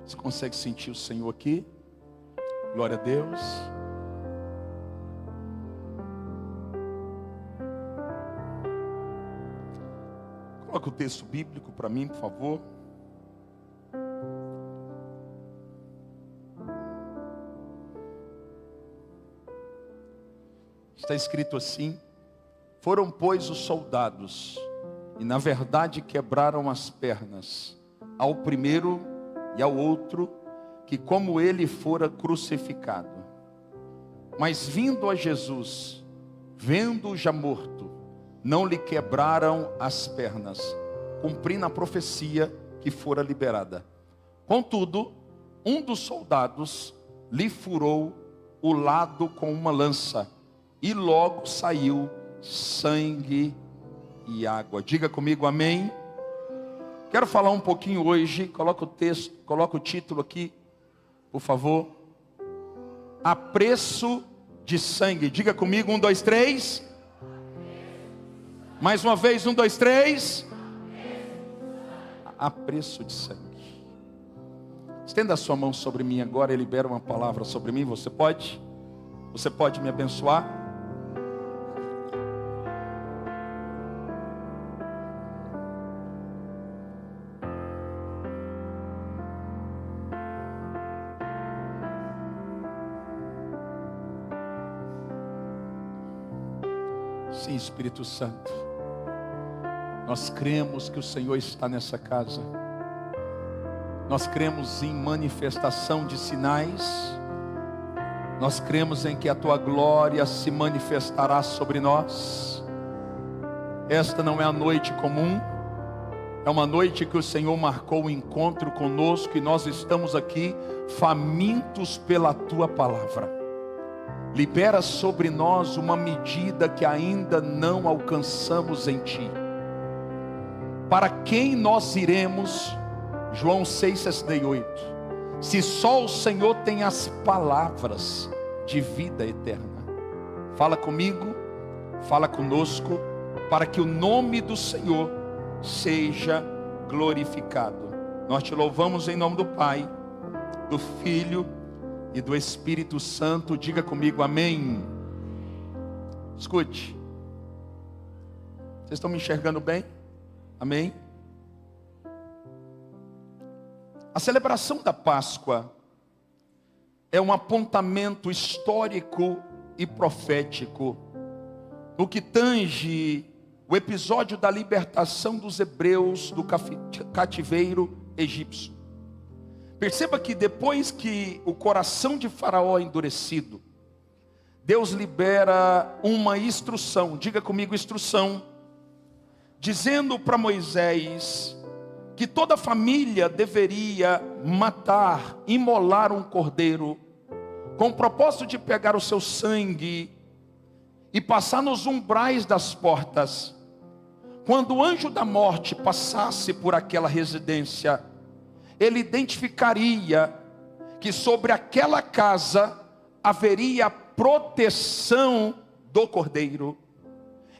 Você consegue sentir o Senhor aqui? Glória a Deus. Coloca o texto bíblico para mim, por favor. Está escrito assim: foram, pois, os soldados, e na verdade quebraram as pernas ao primeiro e ao outro, que como ele fora crucificado. Mas vindo a Jesus, vendo-o já morto, não lhe quebraram as pernas, cumprindo a profecia que fora liberada. Contudo, um dos soldados lhe furou o lado com uma lança, e logo saiu sangue e água. Diga comigo amém. Quero falar um pouquinho hoje, coloca o texto, coloca o título aqui, por favor. A preço de sangue. Diga comigo, 1, 2, 3. Mais uma vez, 1, 2, 3. A preço de sangue. Estenda a sua mão sobre mim agora e libera uma palavra sobre mim. Você pode? Você pode me abençoar? Sim, Espírito Santo, nós cremos que o Senhor está nessa casa. Nós cremos em manifestação de sinais. Nós cremos em que a Tua glória se manifestará sobre nós. Esta não é a noite comum. É uma noite que o Senhor marcou o encontro conosco, e nós estamos aqui famintos pela Tua palavra. Libera sobre nós uma medida que ainda não alcançamos em Ti. Para quem nós iremos? João 6,68. Se só o Senhor tem as palavras de vida eterna. Fala comigo, fala conosco, para que o nome do Senhor seja glorificado. Nós te louvamos em nome do Pai, do Filho e do Espírito Santo. Diga comigo amém. Escute. Vocês estão me enxergando bem? Amém? A celebração da Páscoa é um apontamento histórico e profético no que tange o episódio da libertação dos hebreus do cativeiro egípcio. Perceba que depois que o coração de Faraó é endurecido, Deus libera uma instrução. Diga comigo, instrução. Dizendo para Moisés que toda a família deveria matar, imolar um cordeiro, com o propósito de pegar o seu sangue e passar nos umbrais das portas. Quando o anjo da morte passasse por aquela residência, ele identificaria que sobre aquela casa haveria proteção do cordeiro.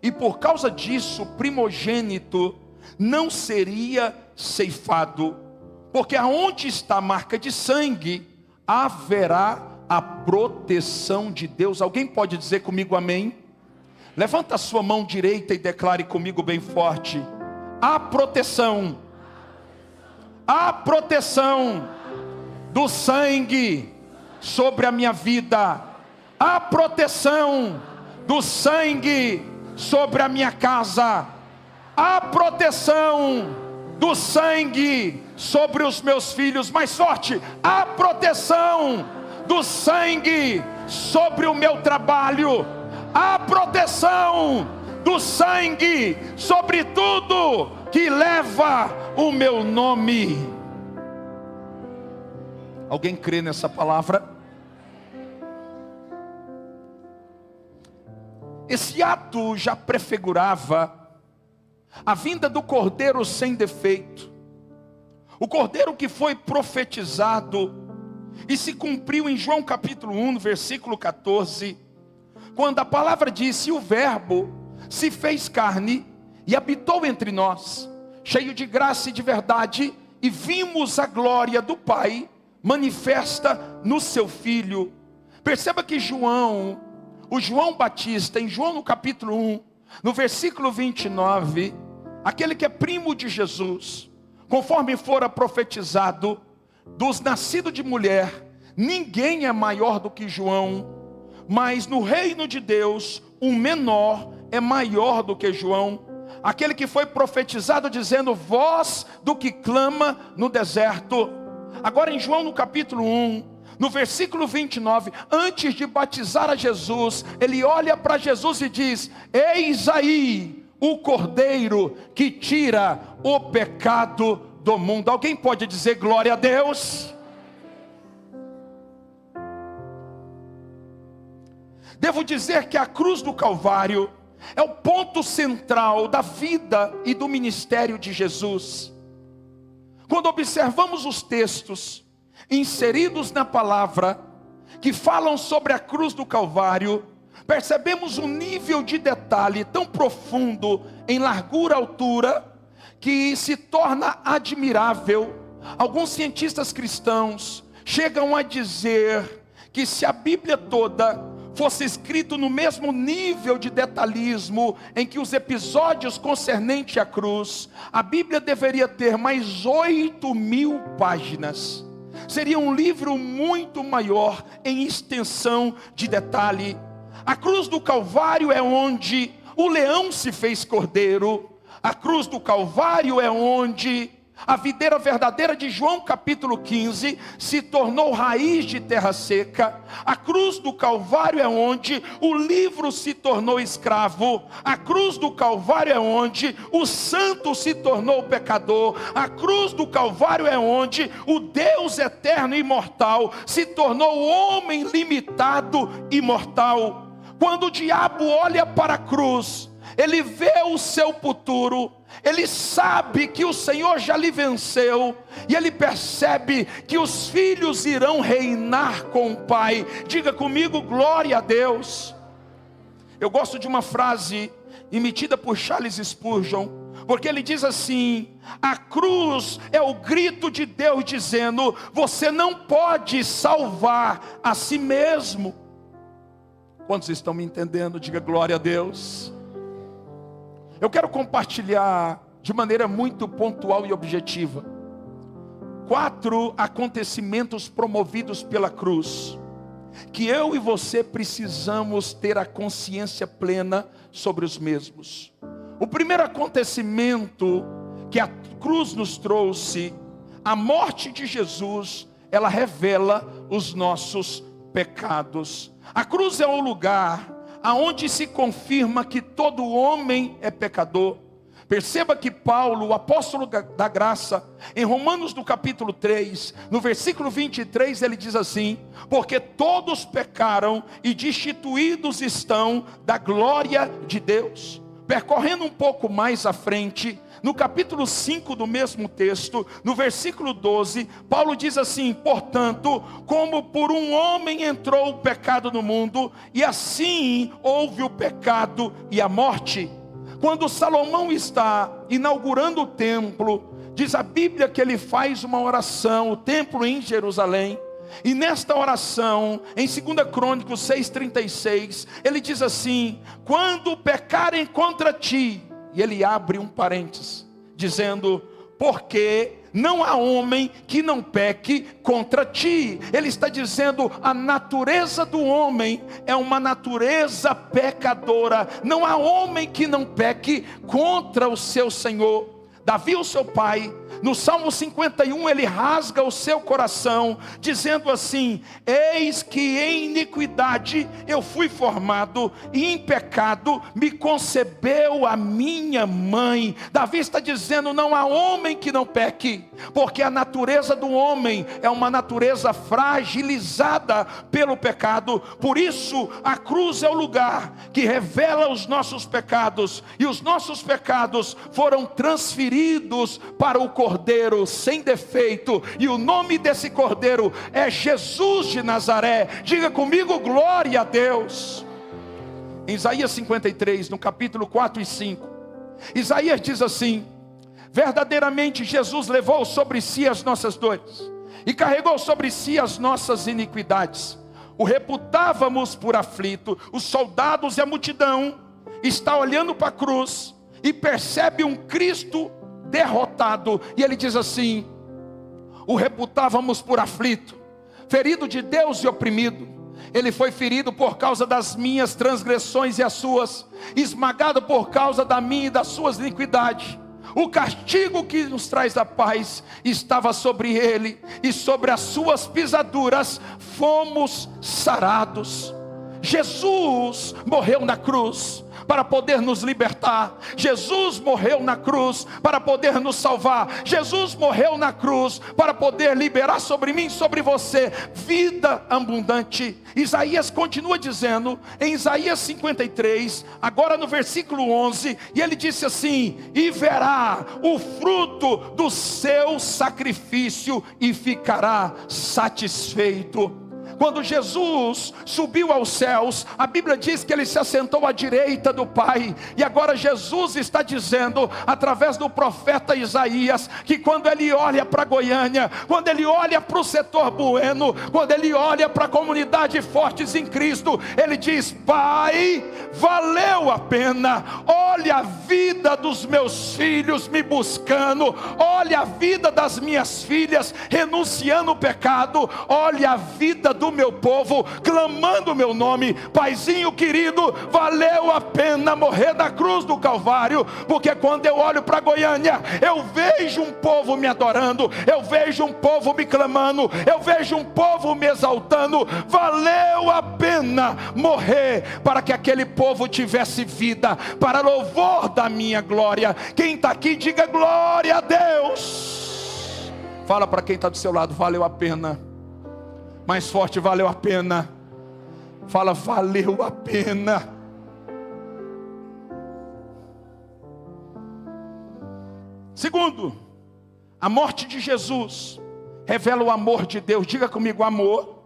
E por causa disso, o primogênito não seria ceifado, porque aonde está a marca de sangue, haverá a proteção de Deus. Alguém pode dizer comigo amém? Levanta a sua mão direita e declare comigo bem forte: a proteção do sangue sobre a minha vida, a proteção do sangue sobre a minha casa, a proteção do sangue sobre os meus filhos. Mais forte: a proteção do sangue sobre o meu trabalho, a proteção do sangue sobre tudo que leva o meu nome. Alguém crê nessa palavra? Esse ato já prefigurava a vinda do cordeiro sem defeito, o cordeiro que foi profetizado e se cumpriu em João capítulo 1, versículo 14, quando a palavra diz: e o verbo se fez carne e habitou entre nós, cheio de graça e de verdade, e vimos a glória do Pai manifesta no seu Filho. Perceba que o João Batista, em João no capítulo 1, no versículo 29, aquele que é primo de Jesus, conforme fora profetizado, dos nascidos de mulher, ninguém é maior do que João, mas no reino de Deus, o menor é maior do que João. Aquele que foi profetizado dizendo, voz do que clama no deserto. Agora em João no capítulo 1, no versículo 29, antes de batizar a Jesus, ele olha para Jesus e diz, eis aí o Cordeiro que tira o pecado do mundo. Alguém pode dizer glória a Deus? Devo dizer que a cruz do Calvário é o ponto central da vida e do ministério de Jesus. Quando observamos os textos inseridos na palavra, que falam sobre a cruz do Calvário, percebemos um nível de detalhe tão profundo, em largura e altura, que se torna admirável. Alguns cientistas cristãos chegam a dizer que se a Bíblia toda fosse escrito no mesmo nível de detalhismo em que os episódios concernentes à cruz, a Bíblia deveria ter mais 8.000 páginas. Seria um livro muito maior em extensão de detalhe. A cruz do Calvário é onde o leão se fez cordeiro. A cruz do Calvário é onde a videira verdadeira de João capítulo 15 se tornou raiz de terra seca. A cruz do Calvário é onde o livro se tornou escravo. A cruz do Calvário é onde o santo se tornou pecador. A cruz do Calvário é onde o Deus eterno e imortal se tornou homem limitado e mortal. Quando o diabo olha para a cruz, ele vê o seu futuro, ele sabe que o Senhor já lhe venceu, e ele percebe que os filhos irão reinar com o Pai. Diga comigo, glória a Deus. Eu gosto de uma frase emitida por Charles Spurgeon, porque ele diz assim: a cruz é o grito de Deus dizendo, você não pode salvar a si mesmo. Quantos estão me entendendo? Diga glória a Deus. Eu quero compartilhar de maneira muito pontual e objetiva 4 acontecimentos promovidos pela cruz, que eu e você precisamos ter a consciência plena sobre os mesmos. O primeiro acontecimento que a cruz nos trouxe, a morte de Jesus, ela revela os nossos pecados. A cruz é o lugar aonde se confirma que todo homem é pecador. Perceba que Paulo, o apóstolo da graça, em Romanos no capítulo 3, no versículo 23, ele diz assim: porque todos pecaram e destituídos estão da glória de Deus. Percorrendo um pouco mais à frente, no capítulo 5 do mesmo texto, no versículo 12, Paulo diz assim: portanto, como por um homem entrou o pecado no mundo, e assim houve o pecado e a morte. Quando Salomão está inaugurando o templo, diz a Bíblia que ele faz uma oração, o templo em Jerusalém. E nesta oração, em 2 Crônicos 6,36, ele diz assim: quando pecarem contra ti, e ele abre um parênteses, dizendo, porque não há homem que não peque contra ti. Ele está dizendo, a natureza do homem é uma natureza pecadora. Não há homem que não peque contra o seu Senhor. Davi, o seu pai, no Salmo 51, ele rasga o seu coração, dizendo assim: eis que em iniquidade eu fui formado, e em pecado me concebeu a minha mãe. Davi está dizendo, não há homem que não peque, porque a natureza do homem é uma natureza fragilizada pelo pecado. Por isso a cruz é o lugar que revela os nossos pecados, e os nossos pecados foram transferidos para o Cordeiro sem defeito, e o nome desse Cordeiro é Jesus de Nazaré. Diga comigo, glória a Deus. Em Isaías 53, no capítulo 4 e 5, Isaías diz assim: Verdadeiramente Jesus levou sobre si as nossas dores e carregou sobre si as nossas iniquidades. O reputávamos por aflito. Os soldados e a multidão está olhando para a cruz e percebe um Cristo derrotado, e ele diz assim: o reputávamos por aflito, ferido de Deus e oprimido. Ele foi ferido por causa das minhas transgressões e as suas, esmagado por causa da minha e das suas iniquidades. O castigo que nos traz a paz estava sobre ele, e sobre as suas pisaduras fomos sarados. Jesus morreu na cruz para poder nos libertar. Jesus morreu na cruz para poder nos salvar. Jesus morreu na cruz para poder liberar sobre mim, sobre você, vida abundante. Isaías continua dizendo, em Isaías 53, agora no versículo 11, e ele disse assim: e verá o fruto do seu sacrifício e ficará satisfeito. Quando Jesus subiu aos céus, a Bíblia diz que ele se assentou à direita do Pai. E agora Jesus está dizendo, através do profeta Isaías, que quando ele olha para Goiânia, quando ele olha para o setor Bueno, quando ele olha para a comunidade Fortes em Cristo, ele diz: Pai, valeu a pena. Olha a vida dos meus filhos me buscando, olha a vida das minhas filhas renunciando ao pecado, olha a vida do meu povo clamando o meu nome. Paizinho querido, valeu a pena morrer na cruz do Calvário, porque quando eu olho para Goiânia, eu vejo um povo me adorando, eu vejo um povo me clamando, eu vejo um povo me exaltando. Valeu a pena morrer para que aquele povo tivesse vida, para louvor da minha glória. Quem está aqui, diga glória a Deus. Fala para quem está do seu lado: valeu a pena. Mais forte: valeu a pena. Fala: valeu a pena. Segundo, a morte de Jesus revela o amor de Deus. Diga comigo: amor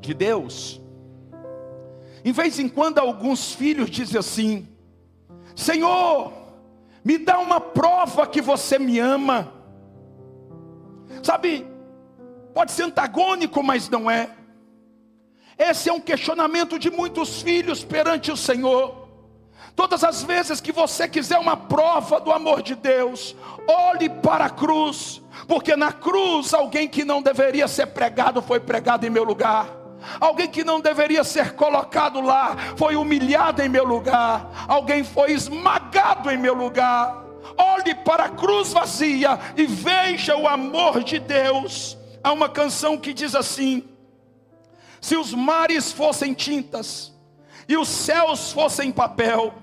de Deus. Em vez em quando alguns filhos dizem assim: Senhor, me dá uma prova que você me ama. Sabe, pode ser antagônico, mas não é. Esse é um questionamento de muitos filhos perante o Senhor. Todas as vezes que você quiser uma prova do amor de Deus, olhe para a cruz, porque na cruz alguém que não deveria ser pregado foi pregado em meu lugar. Alguém que não deveria ser colocado lá foi humilhado em meu lugar. Alguém foi esmagado em meu lugar. Olhe para a cruz vazia e veja o amor de Deus. Há uma canção que diz assim: se os mares fossem tintas e os céus fossem papel,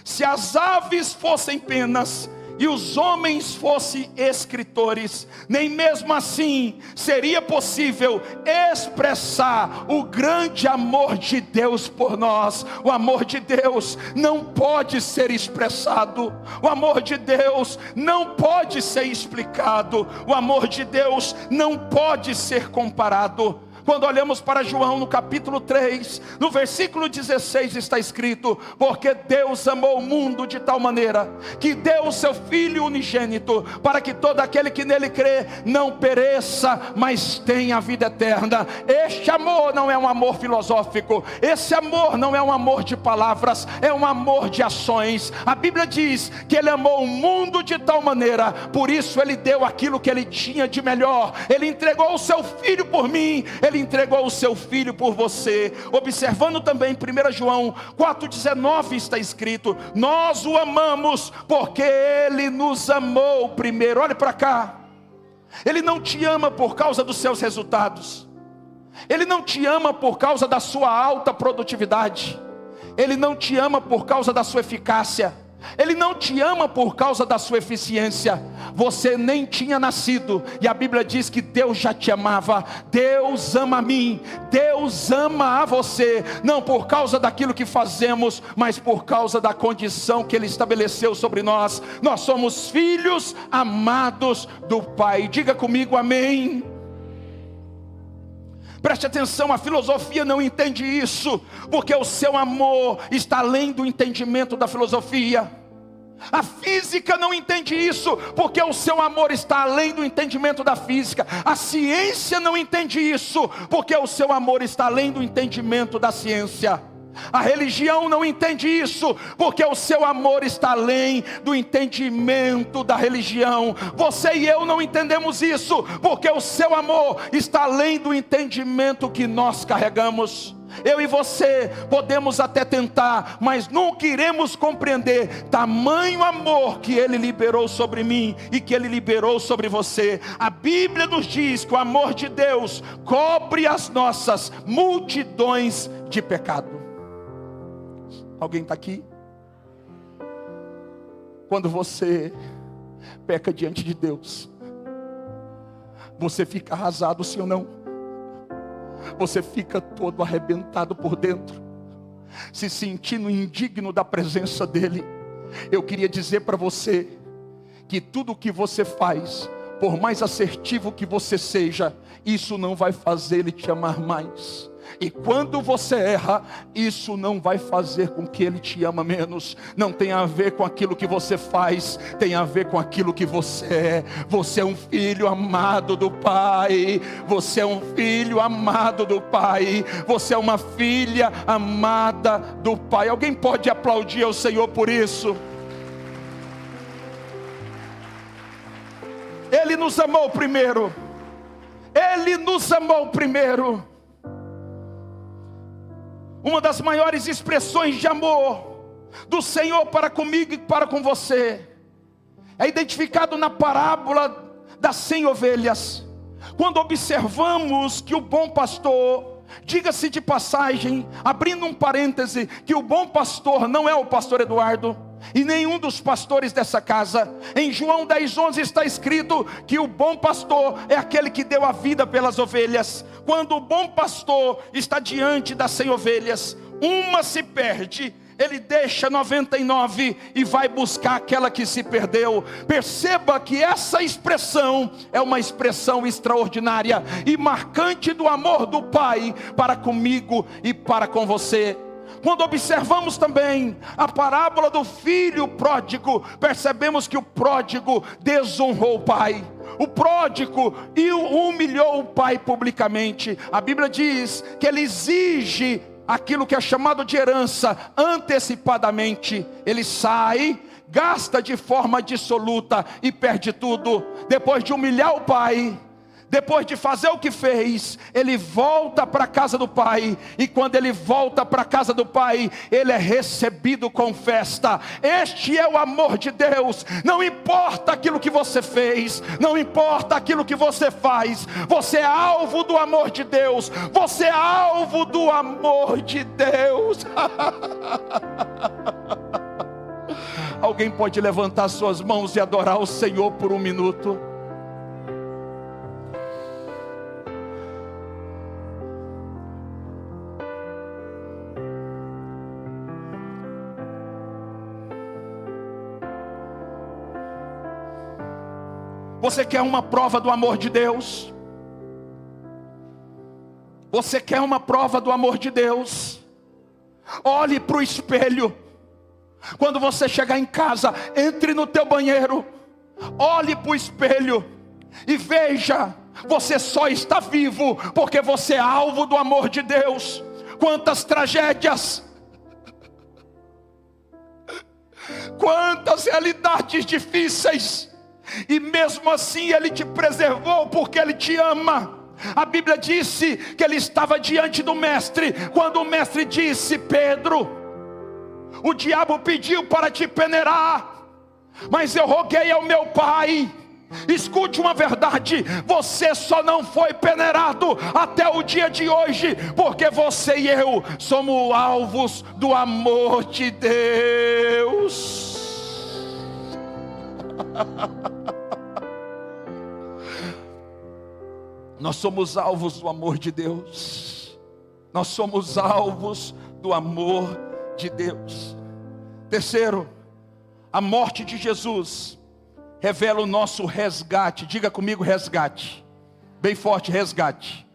se as aves fossem penas e os homens fossem escritores, nem mesmo assim seria possível expressar o grande amor de Deus por nós. O amor de Deus não pode ser expressado, o amor de Deus não pode ser explicado, o amor de Deus não pode ser comparado. Quando olhamos para João no capítulo 3, no versículo 16 está escrito: porque Deus amou o mundo de tal maneira que deu o seu Filho unigênito, para que todo aquele que nele crê não pereça, mas tenha a vida eterna. Este amor não é um amor filosófico, esse amor não é um amor de palavras, é um amor de ações. A Bíblia diz que ele amou o mundo de tal maneira, por isso ele deu aquilo que ele tinha de melhor. Ele entregou o seu Filho por mim, ele entregou o seu Filho por você. Observando também 1 João 4,19 está escrito: nós o amamos porque ele nos amou primeiro. Olhe para cá. Ele não te ama por causa dos seus resultados, ele não te ama por causa da sua alta produtividade, ele não te ama por causa da sua eficácia, ele não te ama por causa da sua eficiência. Você nem tinha nascido e a Bíblia diz que Deus já te amava. Deus ama a mim, Deus ama a você, não por causa daquilo que fazemos, mas por causa da condição que Ele estabeleceu sobre nós. Nós somos filhos amados do Pai. Diga comigo amém. Preste atenção, a filosofia não entende isso, porque o seu amor está além do entendimento da filosofia. A física não entende isso, porque o seu amor está além do entendimento da física. A ciência não entende isso, porque o seu amor está além do entendimento da ciência. A religião não entende isso, porque o seu amor está além do entendimento da religião. Você e eu não entendemos isso, porque o seu amor está além do entendimento que nós carregamos. Eu e você podemos até tentar, mas nunca iremos compreender tamanho amor que Ele liberou sobre mim e que Ele liberou sobre você. A Bíblia nos diz que o amor de Deus cobre as nossas multidões de pecado. Alguém está aqui? Quando você peca diante de Deus, você fica arrasado, sim ou não? Você fica todo arrebentado por dentro, se sentindo indigno da presença dEle. Eu queria dizer para você, que tudo o que você faz, por mais assertivo que você seja, isso não vai fazer Ele te amar mais. E quando você erra, isso não vai fazer com que Ele te ama menos. Não tem a ver com aquilo que você faz, tem a ver com aquilo que você é. Você é um filho amado do Pai. Você é um filho amado do Pai. Você é uma filha amada do Pai. Alguém pode aplaudir ao Senhor por isso? Ele nos amou primeiro. Ele nos amou primeiro. Uma das maiores expressões de amor do Senhor para comigo e para com você é identificado na parábola das 100 ovelhas. Quando observamos que o bom pastor, diga-se de passagem, abrindo um parêntese, que o bom pastor não é o pastor Eduardo e nenhum dos pastores dessa casa. Em João 10:11 está escrito que o bom pastor é aquele que deu a vida pelas ovelhas. Quando o bom pastor está diante das 100 ovelhas, uma se perde, ele deixa 99 e vai buscar aquela que se perdeu. Perceba que essa expressão é uma expressão extraordinária e marcante do amor do Pai para comigo e para com você. Quando observamos também a parábola do filho pródigo, percebemos que o pródigo desonrou o pai. O pródigo humilhou o pai publicamente. A Bíblia diz que ele exige aquilo que é chamado de herança antecipadamente. Ele sai, gasta de forma dissoluta e perde tudo. Depois de humilhar o pai, depois de fazer o que fez, ele volta para a casa do pai. E quando ele volta para a casa do pai, ele é recebido com festa. Este é o amor de Deus. Não importa aquilo que você fez, não importa aquilo que você faz, você é alvo do amor de Deus. Você é alvo do amor de Deus. Alguém pode levantar suas mãos e adorar o Senhor por um minuto? Você quer uma prova do amor de Deus? Você quer uma prova do amor de Deus? Olhe para o espelho. Quando você chegar em casa, entre no teu banheiro, olhe para o espelho e veja, você só está vivo porque você é alvo do amor de Deus. Quantas tragédias, quantas realidades difíceis, e mesmo assim Ele te preservou porque Ele te ama. A Bíblia disse que Ele estava diante do mestre, quando o mestre disse: Pedro, o diabo pediu para te peneirar, mas eu roguei ao meu Pai. Escute uma verdade: você só não foi peneirado até o dia de hoje, porque você e eu somos alvos do amor de Deus. Nós somos alvos do amor de Deus. Nós somos alvos do amor de Deus. Terceiro, a morte de Jesus revela o nosso resgate. Diga comigo: resgate. Bem forte: resgate.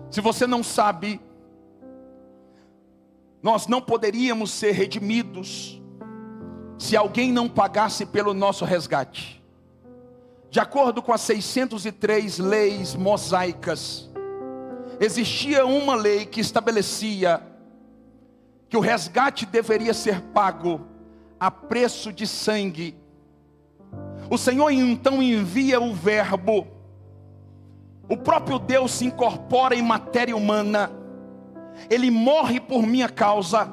Se você não sabe, nós não poderíamos ser redimidos se alguém não pagasse pelo nosso resgate. De acordo com as 603 leis mosaicas, existia uma lei que estabelecia que o resgate deveria ser pago a preço de sangue. O Senhor então envia o Verbo. O próprio Deus se incorpora em matéria humana. Ele morre por minha causa.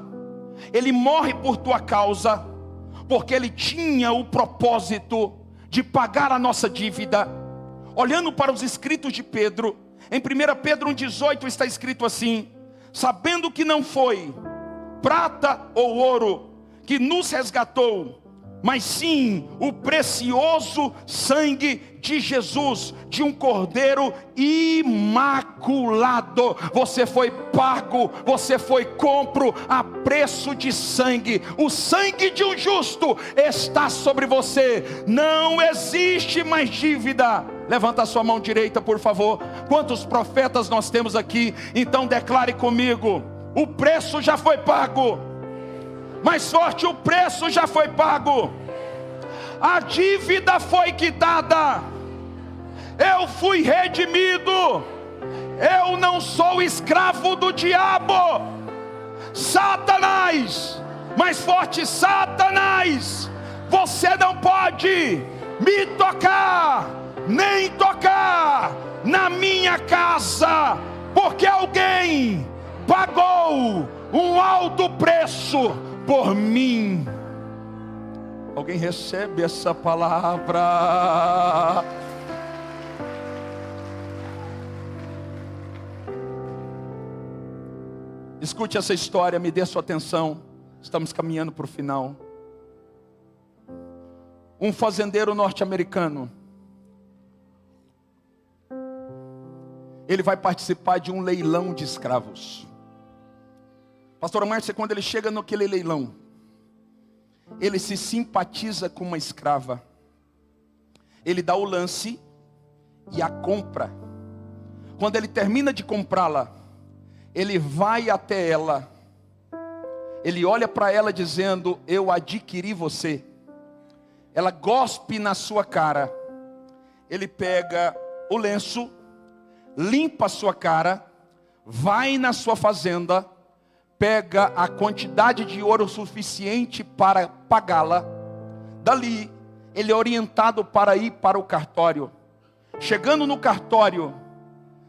Ele morre por tua causa. Porque Ele tinha o propósito de pagar a nossa dívida. Olhando para os escritos de Pedro, em 1 Pedro 1,18 está escrito assim: sabendo que não foi prata ou ouro que nos resgatou, mas sim o precioso sangue de Jesus, de um cordeiro imaculado. Você foi pago, você foi compro a preço de sangue. O sangue de um justo está sobre você. Não existe mais dívida. Levanta a sua mão direita, por favor. Quantos profetas nós temos aqui? Então declare comigo: o preço já foi pago. Mais forte: o preço já foi pago. A dívida foi quitada. Eu fui redimido. Eu não sou escravo do diabo. Satanás, mais forte: Satanás, você não pode me tocar, nem tocar na minha casa, porque alguém pagou um alto preço por mim. Alguém recebe essa palavra? Escute essa história, me dê sua atenção. Estamos caminhando para o final. Um fazendeiro norte-americano, ele vai participar de um leilão de escravos. Pastora Márcia, quando ele chega naquele leilão, ele se simpatiza com uma escrava. Ele dá o lance e a compra. Quando ele termina de comprá-la, ele vai até ela. Ele olha para ela dizendo: eu adquiri você. Ela gospe na sua cara. Ele pega o lenço, limpa a sua cara, vai na sua fazenda, pega a quantidade de ouro suficiente para pagá-la. Dali, ele é orientado para ir para o cartório. Chegando no cartório,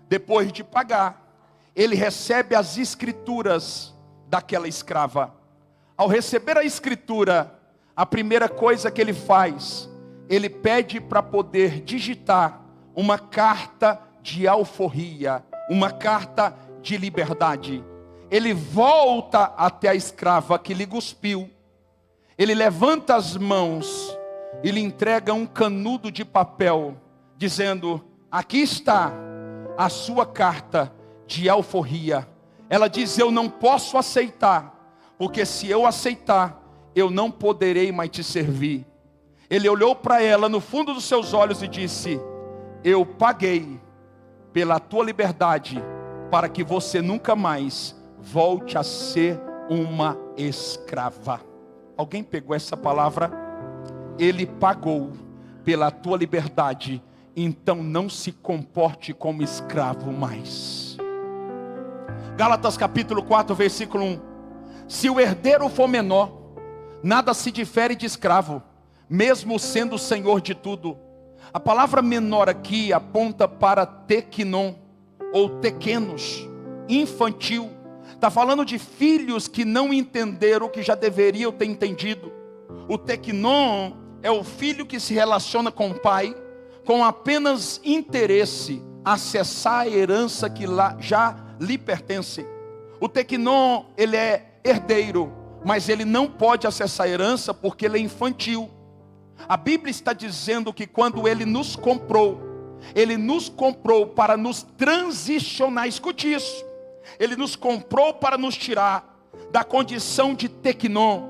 depois de pagar, ele recebe as escrituras daquela escrava. Ao receber a escritura, a primeira coisa que ele faz, ele pede para poder digitar uma carta de alforria, uma carta de liberdade. Ele volta até a escrava que lhe cuspiu. Ele levanta as mãos e lhe entrega um canudo de papel, dizendo: aqui está a sua carta de alforria. Ela diz: eu não posso aceitar, porque se eu aceitar, eu não poderei mais te servir. Ele olhou para ela no fundo dos seus olhos e disse: eu paguei pela tua liberdade, para que você nunca mais volte a ser uma escrava. Alguém pegou essa palavra? Ele pagou pela tua liberdade, então não se comporte como escravo mais. Gálatas capítulo 4, versículo 1. Se o herdeiro for menor, nada se difere de escravo, mesmo sendo o senhor de tudo. A palavra menor aqui aponta para teknon, ou tequenos, infantil. Está falando de filhos que não entenderam o que já deveriam ter entendido. O teknon é o filho que se relaciona com o pai, com apenas interesse, acessar a herança que lá já lhe pertence. O teknon, ele é herdeiro, mas ele não pode acessar a herança porque ele é infantil. A Bíblia está dizendo que quando ele nos comprou para nos transicionar. Escute isso. Ele nos comprou para nos tirar da condição de teknon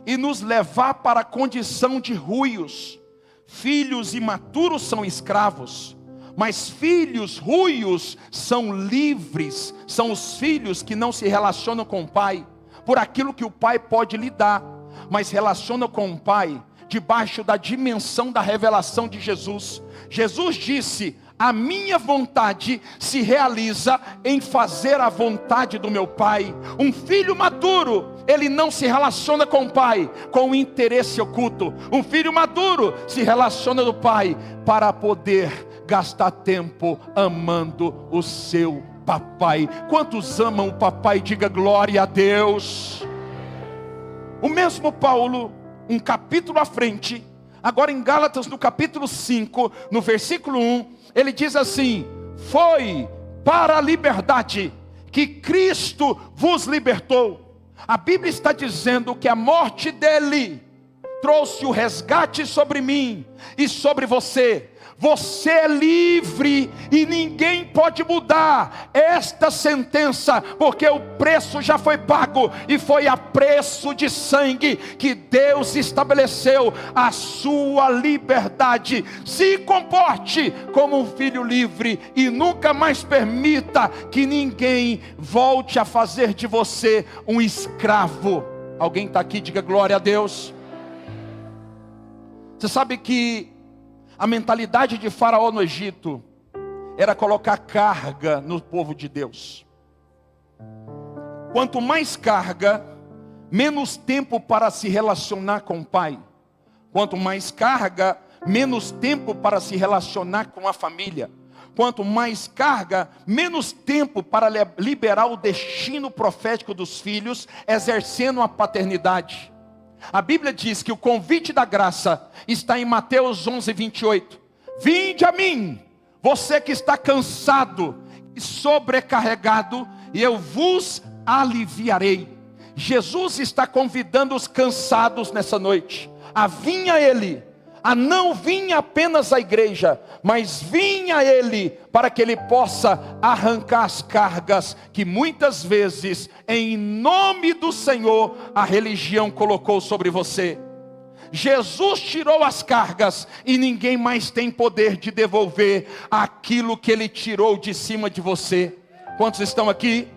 e nos levar para a condição de ruios. Filhos imaturos são escravos, mas filhos ruios são livres. São os filhos que não se relacionam com o pai por aquilo que o pai pode lhe dar. mas relaciona com o Pai debaixo da dimensão da revelação de Jesus. Jesus disse: a minha vontade se realiza em fazer a vontade do meu Pai. Um filho maduro, ele não se relaciona com o Pai com o interesse oculto. Um filho maduro se relaciona com o Pai para poder gastar tempo amando o seu papai. Quantos amam o papai? Diga glória a Deus. O mesmo Paulo, um capítulo à frente, agora em Gálatas, no capítulo 5, no versículo 1, ele diz assim: foi para a liberdade que Cristo vos libertou. A Bíblia está dizendo que a morte dele trouxe o resgate sobre mim e sobre você. Você é livre e ninguém pode mudar esta sentença, porque o preço já foi pago, e foi a preço de sangue que Deus estabeleceu a sua liberdade. Se comporte como um filho livre e nunca mais permita que ninguém volte a fazer de você um escravo. Alguém está aqui? Diga glória a Deus. Você sabe que a mentalidade de Faraó no Egito era colocar carga no povo de Deus. Quanto mais carga, menos tempo para se relacionar com o Pai. Quanto mais carga, menos tempo para se relacionar com a família. Quanto mais carga, menos tempo para liberar o destino profético dos filhos, exercendo a paternidade. A Bíblia diz que o convite da graça está em Mateus 11, 28. Vinde a mim, você que está cansado e sobrecarregado, e eu vos aliviarei. Jesus está convidando os cansados nessa noite a vir a Ele, a não vir apenas à igreja, mas vir a Ele, para que Ele possa arrancar as cargas que muitas vezes, em nome do Senhor, a religião colocou sobre você. Jesus tirou as cargas e ninguém mais tem poder de devolver aquilo que Ele tirou de cima de você. Quantos estão aqui?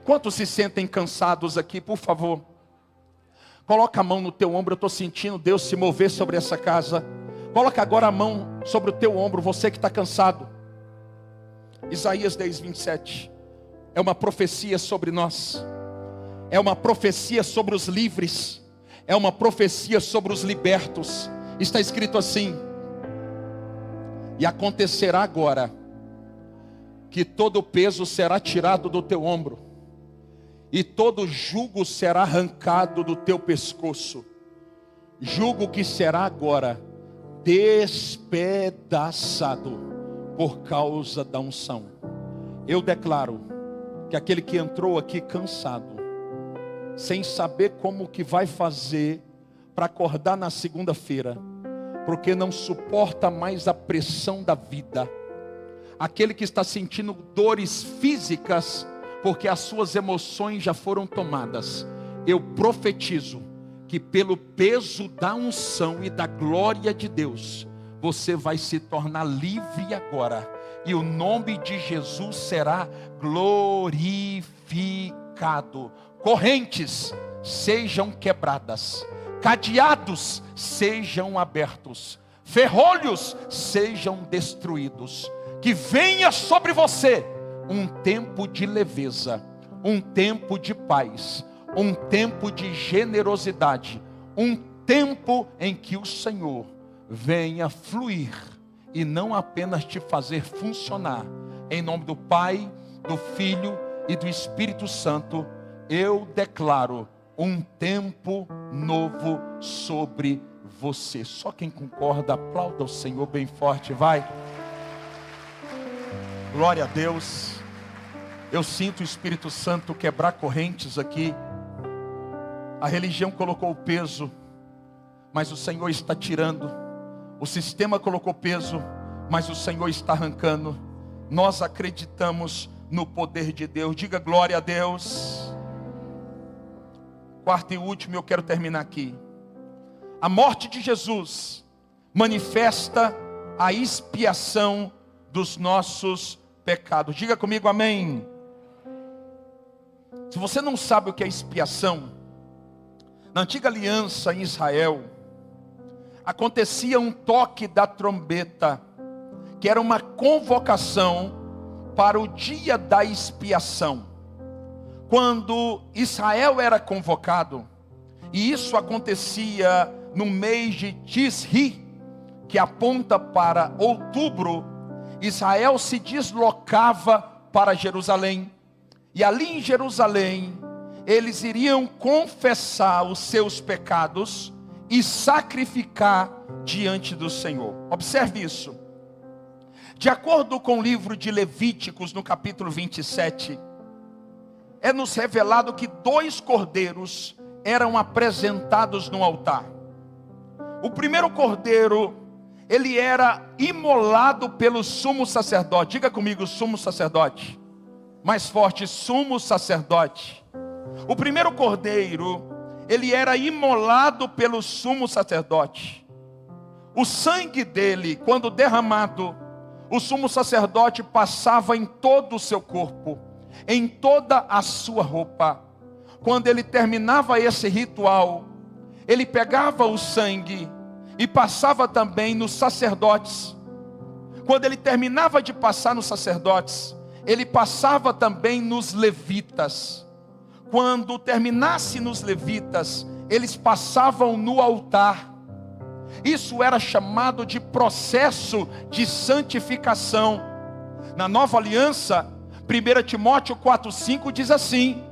Quantos se sentem cansados aqui, por favor? Coloca a mão no teu ombro. Eu estou sentindo Deus se mover sobre essa casa. Coloca agora a mão sobre o teu ombro, você que está cansado. Isaías 10, 27. É uma profecia sobre nós. É uma profecia sobre os livres. É uma profecia sobre os libertos. Está escrito assim: e acontecerá agora que todo o peso será tirado do teu ombro, e todo jugo será arrancado do teu pescoço. Jugo que será agora despedaçado por causa da unção. Eu declaro que aquele que entrou aqui cansado, sem saber como que vai fazer para acordar na segunda-feira, porque não suporta mais a pressão da vida, aquele que está sentindo dores físicas, porque as suas emoções já foram tomadas, eu profetizo que pelo peso da unção e da glória de Deus, você vai se tornar livre agora, e o nome de Jesus será glorificado. Correntes sejam quebradas, cadeados sejam abertos, ferrolhos sejam destruídos. Que venha sobre você um tempo de leveza, um tempo de paz, um tempo de generosidade, um tempo em que o Senhor venha fluir e não apenas te fazer funcionar. Em nome do Pai, do Filho e do Espírito Santo, eu declaro um tempo novo sobre você. Só quem concorda, aplauda o Senhor bem forte, vai. Glória a Deus. Eu sinto o Espírito Santo quebrar correntes aqui. A religião colocou o peso, mas o Senhor está tirando. O sistema colocou peso, mas o Senhor está arrancando. Nós acreditamos no poder de Deus. Diga glória a Deus. Quarto e último, eu quero terminar aqui. A morte de Jesus manifesta a expiação dos nossos pecados. Diga comigo amém. Se você não sabe o que é expiação, Na antiga aliança em Israel, acontecia um toque da trombeta, que era uma convocação para o dia da expiação. Quando Israel era convocado, e isso acontecia no mês de Tisri, que aponta para outubro, Israel se deslocava para Jerusalém. E ali em Jerusalém, eles iriam confessar os seus pecados e sacrificar diante do Senhor. Observe isso. De acordo com o livro de Levíticos, no capítulo 27, é nos revelado que 2 cordeiros eram apresentados no altar. O primeiro cordeiro, ele era imolado pelo sumo sacerdote. Diga comigo, sumo sacerdote. Mais forte, sumo sacerdote. O primeiro cordeiro, ele era imolado pelo sumo sacerdote. O sangue dele, quando derramado, o sumo sacerdote passava em todo o seu corpo, em toda a sua roupa. Quando ele terminava esse ritual, ele pegava o sangue e passava também nos sacerdotes. Quando ele terminava de passar nos sacerdotes, ele passava também nos levitas. Quando terminasse nos levitas, eles passavam no altar. Isso era chamado de processo de santificação. Na nova aliança, 1 Timóteo 4,5 diz assim: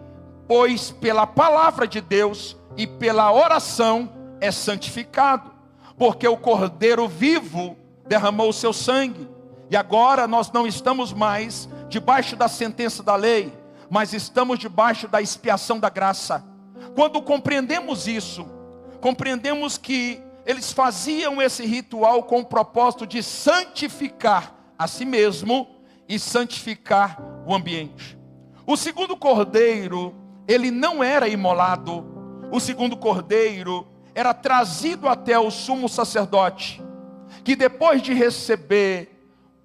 pois pela palavra de Deus e pela oração é santificado, porque o Cordeiro vivo derramou o seu sangue. E agora nós não estamos mais debaixo da sentença da lei, mas estamos debaixo da expiação da graça. Quando compreendemos isso, compreendemos que eles faziam esse ritual com o propósito de santificar a si mesmo e santificar o ambiente. O segundo cordeiro, ele não era imolado. O segundo cordeiro era trazido até o sumo sacerdote, que depois de receber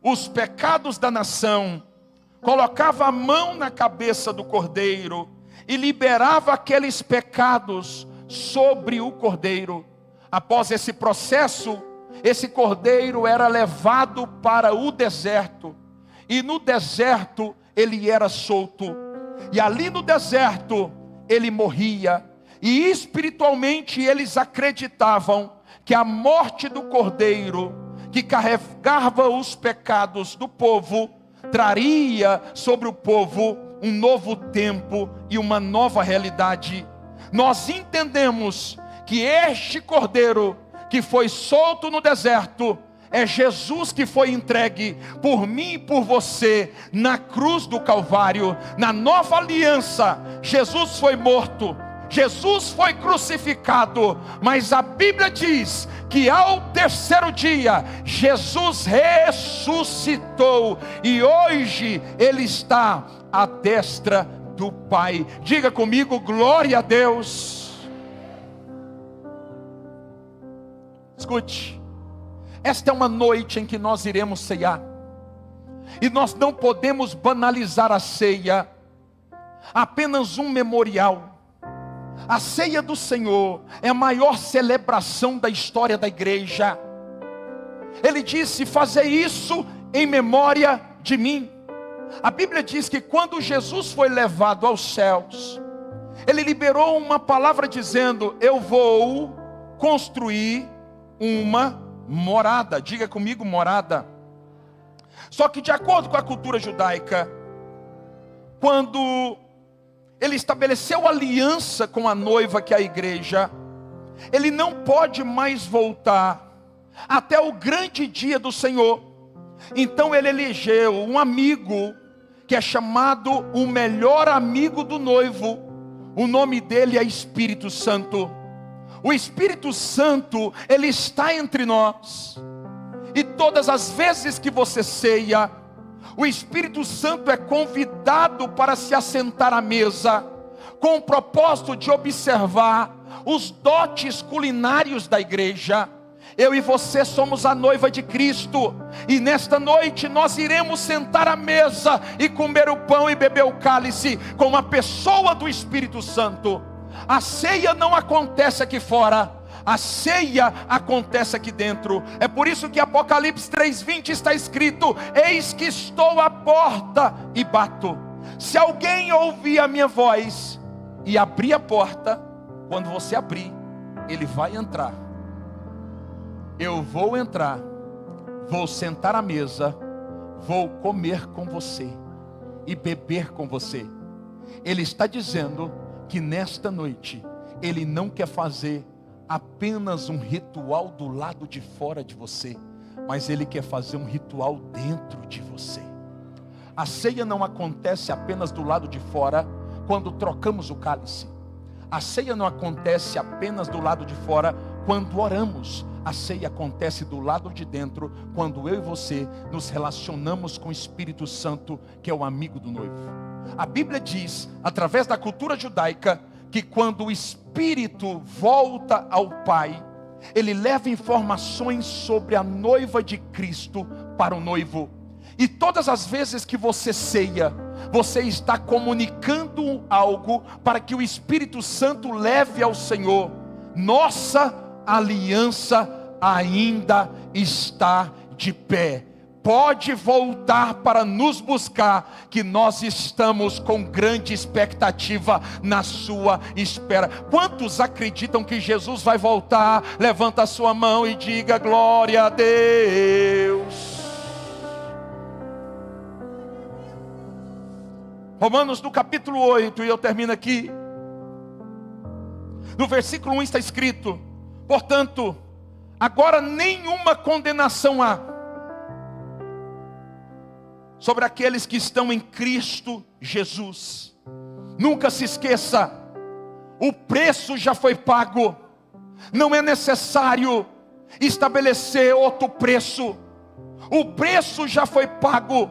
os pecados da nação, colocava a mão na cabeça do cordeiro e liberava aqueles pecados sobre o cordeiro. Após esse processo, esse cordeiro era levado para o deserto, e no deserto ele era solto, e ali no deserto ele morria. E espiritualmente eles acreditavam que a morte do cordeiro, que carregava os pecados do povo, traria sobre o povo um novo tempo e uma nova realidade. Nós entendemos que este cordeiro que foi solto no deserto é Jesus, que foi entregue por mim e por você na cruz do Calvário. Na nova aliança, Jesus foi morto, Jesus foi crucificado, mas a Bíblia diz que ao terceiro dia, Jesus ressuscitou, e hoje Ele está à destra do Pai. Diga comigo, glória a Deus. Escute, esta é uma noite em que nós iremos ceiar, e nós não podemos banalizar a ceia, apenas um memorial. A ceia do Senhor é a maior celebração da história da igreja. Ele disse: fazei isso em memória de mim. A Bíblia diz que quando Jesus foi levado aos céus, Ele liberou uma palavra dizendo: eu vou construir uma morada. Diga comigo, morada. Só que de acordo com a cultura judaica, quando Ele estabeleceu aliança com a noiva, que é a igreja, Ele não pode mais voltar até o grande dia do Senhor. Então Ele elegeu um amigo, que é chamado o melhor amigo do noivo. O nome dele é Espírito Santo. O Espírito Santo, Ele está entre nós. E todas as vezes que você ceia, o Espírito Santo é convidado para se assentar à mesa, com o propósito de observar os dotes culinários da igreja. Eu e você somos a noiva de Cristo, e nesta noite nós iremos sentar à mesa e comer o pão e beber o cálice com a pessoa do Espírito Santo. A ceia não acontece aqui fora, a ceia acontece aqui dentro. É por isso que Apocalipse 3:20 está escrito: eis que estou à porta e bato. Se alguém ouvir a minha voz e abrir a porta, quando você abrir, ele vai entrar. Eu vou entrar, vou sentar à mesa, vou comer com você e beber com você. Ele está dizendo que nesta noite Ele não quer fazer apenas um ritual do lado de fora de você, mas Ele quer fazer um ritual dentro de você. A ceia não acontece apenas do lado de fora, quando trocamos o cálice. A ceia não acontece apenas do lado de fora, quando oramos. A ceia acontece do lado de dentro, quando eu e você nos relacionamos com o Espírito Santo, que é o amigo do noivo. A Bíblia diz, através da cultura judaica, que quando o Espírito volta ao Pai, ele leva informações sobre a noiva de Cristo para o noivo. E todas as vezes que você ceia, você está comunicando algo para que o Espírito Santo leve ao Senhor. Nossa aliança ainda está de pé. Pode voltar para nos buscar, que nós estamos com grande expectativa na sua espera. Quantos acreditam que Jesus vai voltar? Levanta a sua mão e diga glória a Deus. Romanos no capítulo 8, e eu termino aqui. No versículo 1 está escrito: portanto, agora nenhuma condenação há sobre aqueles que estão em Cristo Jesus. Nunca se esqueça, o preço já foi pago. Não é necessário estabelecer outro preço. O preço já foi pago.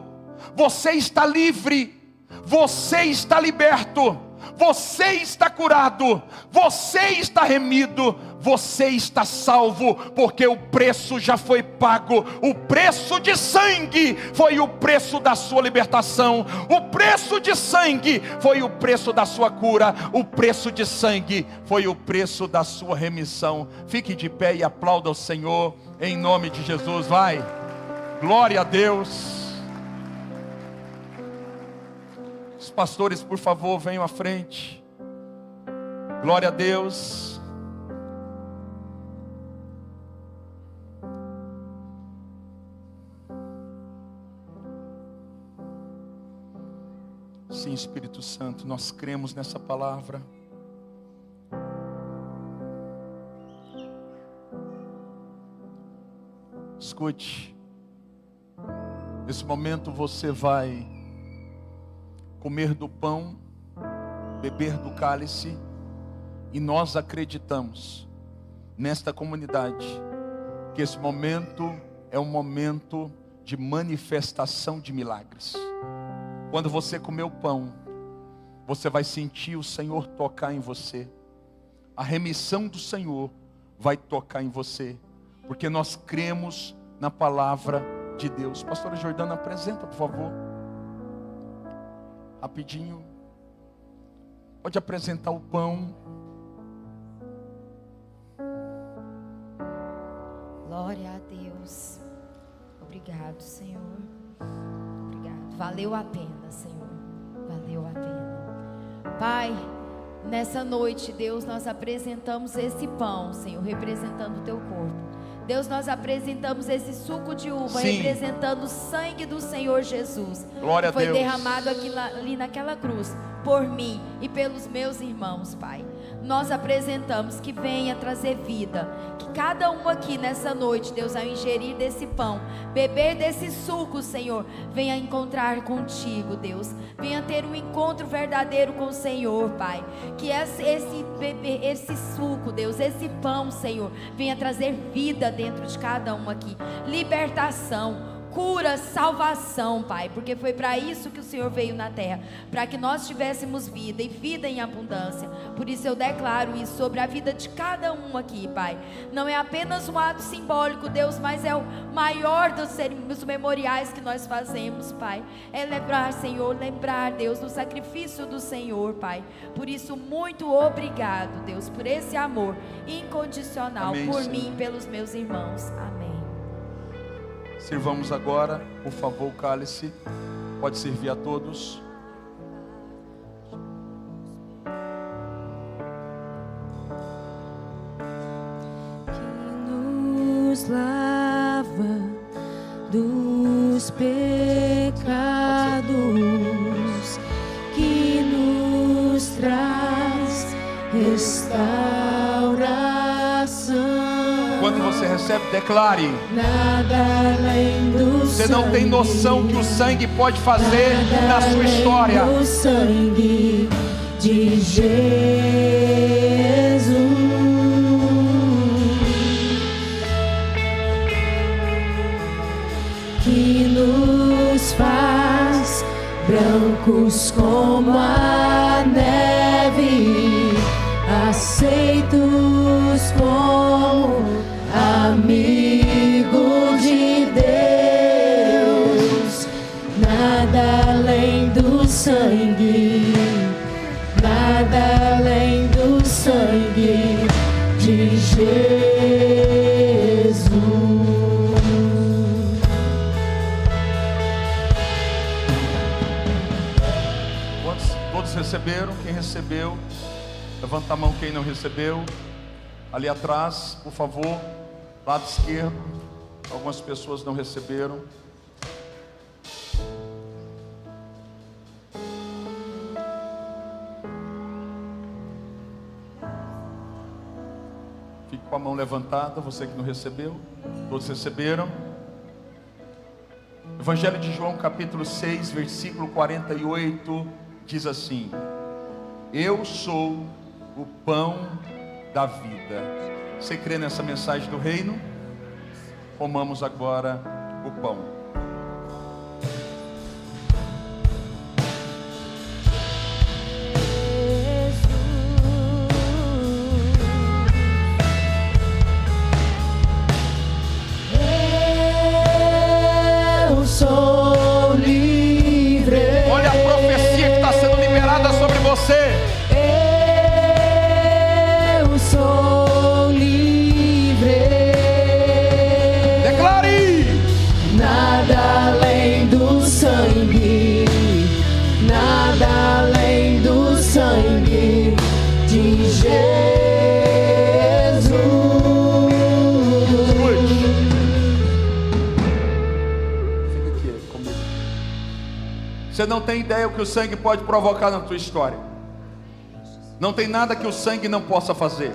Você está livre. Você está liberto, você está curado, você está remido, você está salvo, porque o preço já foi pago. O preço de sangue foi o preço da sua libertação, o preço de sangue foi o preço da sua cura, o preço de sangue foi o preço da sua remissão. Fique de pé e aplauda o Senhor, em nome de Jesus. Vai, glória a Deus. Os pastores, por favor, venham à frente. Glória a Deus. Sim, Espírito Santo, nós cremos nessa palavra. Escute, nesse momento você vai comer do pão, beber do cálice, e nós acreditamos nesta comunidade que esse momento é um momento de manifestação de milagres. Quando você comer o pão, você vai sentir o Senhor tocar em você. A remissão do Senhor vai tocar em você, porque nós cremos na palavra de Deus. Pastora Jordana, apresenta, por favor. Rapidinho. Pode apresentar o pão. Glória a Deus. Obrigado, Senhor. Obrigado. Valeu a pena, Senhor. Valeu a pena. Pai, nessa noite, Deus, nós apresentamos esse pão, Senhor, representando o teu corpo. Deus, nós apresentamos esse suco de uva, sim, representando o sangue do Senhor Jesus. Glória a Deus. Foi derramado ali naquela cruz, por mim e pelos meus irmãos, Pai. Nós apresentamos que venha trazer vida, que cada um aqui nessa noite, Deus, ao ingerir desse pão, beber desse suco, Senhor, venha encontrar contigo, Deus. Venha ter um encontro verdadeiro com o Senhor, Pai. Que esse suco, Deus, esse pão, Senhor, venha trazer vida dentro de cada um aqui. Libertação, cura, salvação, Pai, porque foi para isso que o Senhor veio na terra, para que nós tivéssemos vida e vida em abundância. Por isso eu declaro isso sobre a vida de cada um aqui, Pai. Não é apenas um ato simbólico, Deus, mas é o maior dos memoriais que nós fazemos, Pai. É lembrar, Senhor, lembrar, Deus, do sacrifício do Senhor, Pai. Por isso, muito obrigado, Deus, por esse amor incondicional. Amém, por Senhor. Mim e pelos meus irmãos. Amém. Sirvamos agora, por favor, o cálice. Pode servir a todos. Que nos lava dos pecados, que nos traz restauração. Quando você recebe, declare. Nada além do Você não tem noção que o sangue pode fazer na sua história. O sangue de Jesus que nos faz brancos como a neve, aceitos como amigo de Deus. Nada além do sangue, nada além do sangue de Jesus. Todos receberam? Quem recebeu? Levanta a mão quem não recebeu. Ali atrás, por favor, lado esquerdo. Algumas pessoas não receberam. Fique com a mão levantada, você que não recebeu. Todos receberam. Evangelho de João, capítulo 6, versículo 48, diz assim: eu sou o pão da vida. Você crê nessa mensagem do reino? Comamos agora o pão. Eu sou livre. Olha a profecia que está sendo liberada sobre você. Eu sou livre. Declare. Nada além do sangue, nada além do sangue de Jesus. Fica aqui comigo. Você não tem ideia o que o sangue pode provocar na tua história. Não tem nada que o sangue não possa fazer.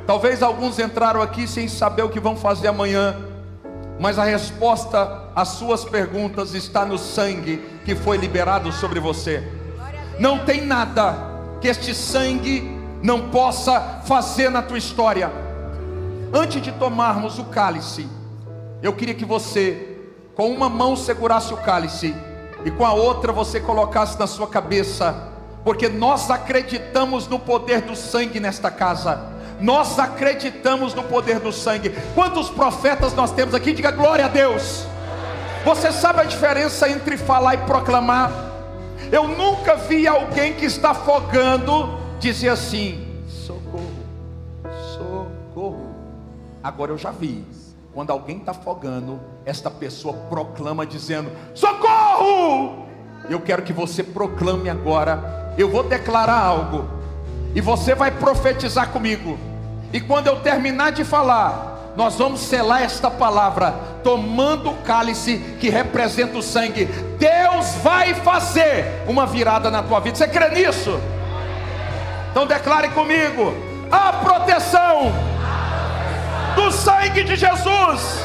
Talvez alguns entraram aqui sem saber o que vão fazer amanhã, mas a resposta às suas perguntas está no sangue que foi liberado sobre você. Não tem nada que este sangue não possa fazer na tua história. Antes de tomarmos o cálice, eu queria que você, com uma mão segurasse o cálice e com a outra você colocasse na sua cabeça, porque nós acreditamos no poder do sangue nesta casa. Nós acreditamos no poder do sangue. Quantos profetas nós temos aqui? Diga glória a Deus. Você sabe a diferença entre falar e proclamar? Eu nunca vi alguém que está afogando dizer assim: socorro, socorro. Agora eu já vi, quando alguém está afogando, esta pessoa proclama dizendo: socorro! Eu quero que você proclame agora. Eu vou declarar algo e você vai profetizar comigo. E quando eu terminar de falar, nós vamos selar esta palavra, tomando o cálice que representa o sangue. Deus vai fazer uma virada na tua vida. Você crê nisso? Então declare comigo: a proteção do sangue de Jesus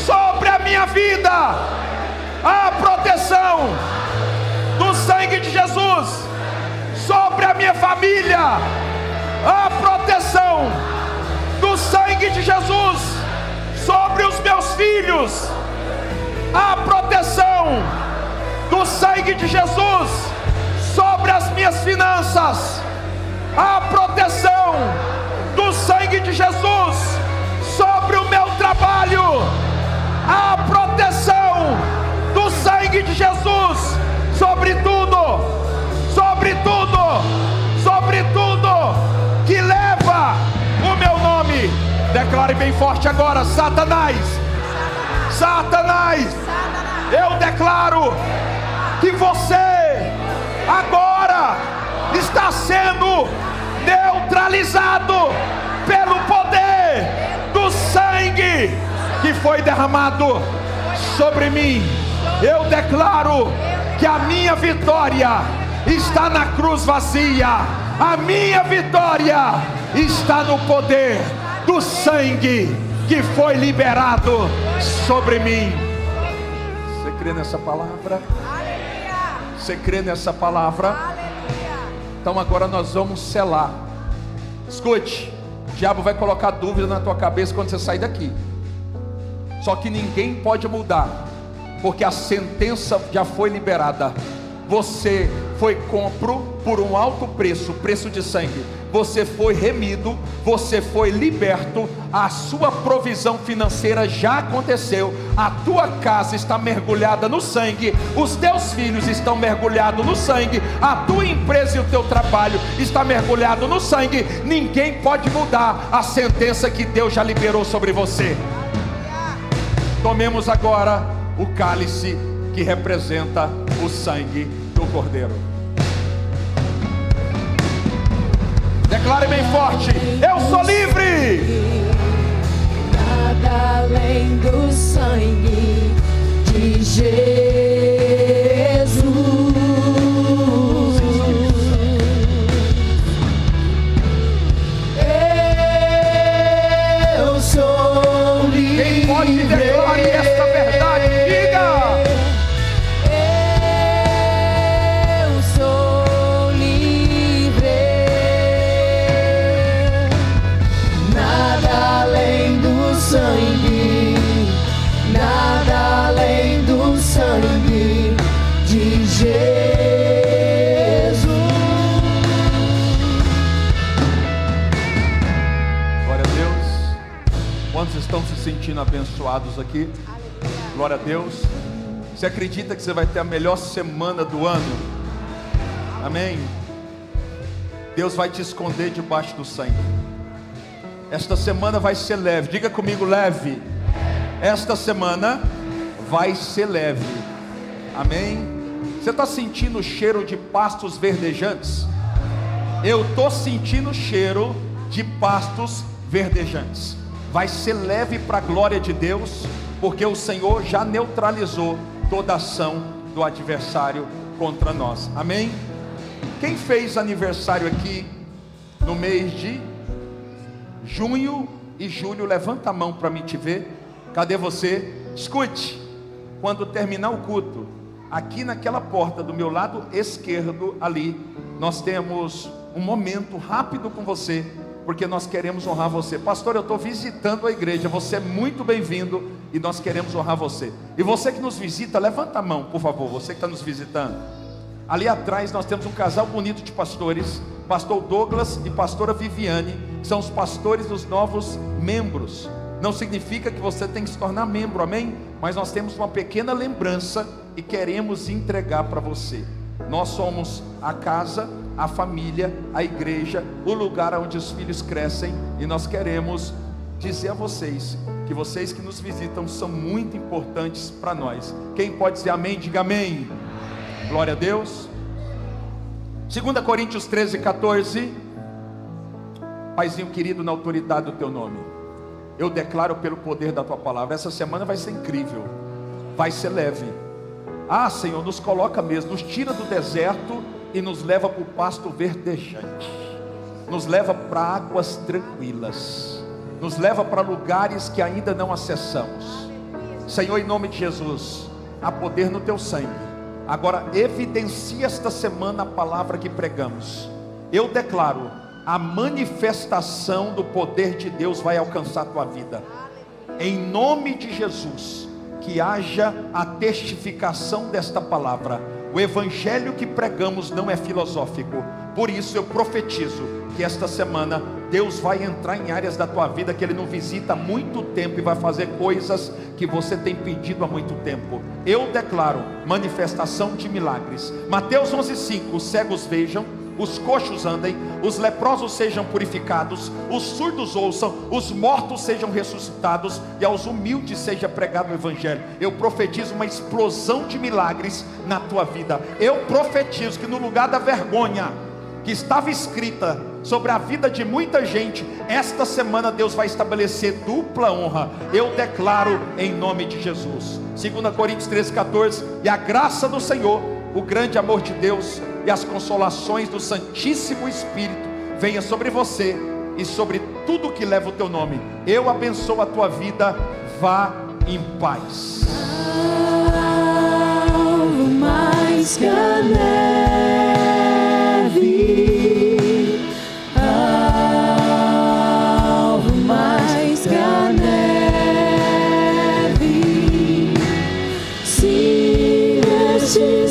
sobre a minha vida. A proteção do sangue de Jesus sobre a minha família. A proteção do sangue de Jesus sobre os meus filhos. a proteção do sangue de Jesus sobre as minhas finanças, a proteção do sangue de Jesus sobre o meu trabalho, a proteção do sangue de Jesus sobre tudo, sobre tudo, sobre tudo que leva o meu nome. Declare bem forte agora: Satanás, Satanás, eu declaro que você agora está sendo neutralizado pelo poder do sangue que foi derramado sobre mim. Eu declaro que a minha vitória está na cruz vazia, a minha vitória está no poder do sangue que foi liberado sobre mim. Você crê nessa palavra? Você crê nessa palavra? Então agora nós vamos selar. Escute, o diabo vai colocar dúvida na tua cabeça quando você sair daqui. Só que ninguém pode mudar, porque a sentença já foi liberada. Você foi compro por um alto preço, preço de sangue. Você foi remido, você foi liberto. A sua provisão financeira já aconteceu. A tua casa está mergulhada no sangue. Os teus filhos estão mergulhados no sangue. A tua empresa e o teu trabalho está mergulhado no sangue. Ninguém pode mudar a sentença que Deus já liberou sobre você. Tomemos agora o cálice que representa o sangue do Cordeiro. Declare bem forte: eu sou livre. Nada além do sangue de Jesus. Eu sou livre. Quem pode declarar esta verdade, diga. Eu sou livre. Nada além do sangue, nada além do sangue de Jesus. Glória a Deus. Quantos estão se sentindo abençoados aqui? Glória a Deus. Você acredita que você vai ter a melhor semana do ano? Amém? Deus vai te esconder debaixo do sangue. Esta semana vai ser leve. Diga comigo: leve. Esta semana vai ser leve. Amém? Você está sentindo o cheiro de pastos verdejantes? Eu estou sentindo o cheiro de pastos verdejantes. Vai ser leve para a glória de Deus, porque o Senhor já neutralizou toda ação do adversário contra nós. Amém? Quem fez aniversário aqui no mês de junho e julho, levanta a mão para mim te ver. Cadê você? Escute, quando terminar o culto, aqui naquela porta do meu lado esquerdo ali, nós temos um momento rápido com você, porque nós queremos honrar você. Pastor, eu estou visitando a igreja, você é muito bem-vindo e nós queremos honrar você. E você que nos visita, levanta a mão, por favor, você que está nos visitando. Ali atrás nós temos um casal bonito de pastores, pastor Douglas e pastora Viviane, que são os pastores dos novos membros. Não significa que você tem que se tornar membro, amém? Mas nós temos uma pequena lembrança e queremos entregar para você. Nós somos a casa, a família, a igreja, o lugar onde os filhos crescem, e nós queremos dizer a vocês que vocês que nos visitam são muito importantes para nós. Quem pode dizer amém, diga amém. Glória a Deus. 2 Coríntios 13:14. Paizinho querido, na autoridade do teu nome, eu declaro pelo poder da tua palavra, essa semana vai ser incrível, vai ser leve. Ah, Senhor, nos coloca mesmo, nos tira do deserto e nos leva para o pasto verdejante, nos leva para águas tranquilas, nos leva para lugares que ainda não acessamos. Senhor, em nome de Jesus, há poder no teu sangue. Agora evidencia esta semana a palavra que pregamos. Eu declaro, a manifestação do poder de Deus vai alcançar a tua vida, em nome de Jesus. que haja a testificação desta palavra. O evangelho que pregamos não é filosófico. Por isso eu profetizo que esta semana Deus vai entrar em áreas da tua vida que Ele não visita há muito tempo e vai fazer coisas que você tem pedido há muito tempo. Eu declaro manifestação de milagres. Mateus 11:5, os cegos vejam, os coxos andem, os leprosos sejam purificados, os surdos ouçam, os mortos sejam ressuscitados e aos humildes seja pregado o evangelho. Eu profetizo uma explosão de milagres na tua vida. Eu profetizo que no lugar da vergonha que estava escrita sobre a vida de muita gente, esta semana Deus vai estabelecer dupla honra. Eu declaro em nome de Jesus. 2 Coríntios 13:14, e a graça do Senhor, o grande amor de Deus e as consolações do Santíssimo Espírito venha sobre você e sobre tudo que leva o teu nome. Eu abençoo a tua vida. Vá em paz. Algo mais que a neve, algo mais que a neve, se este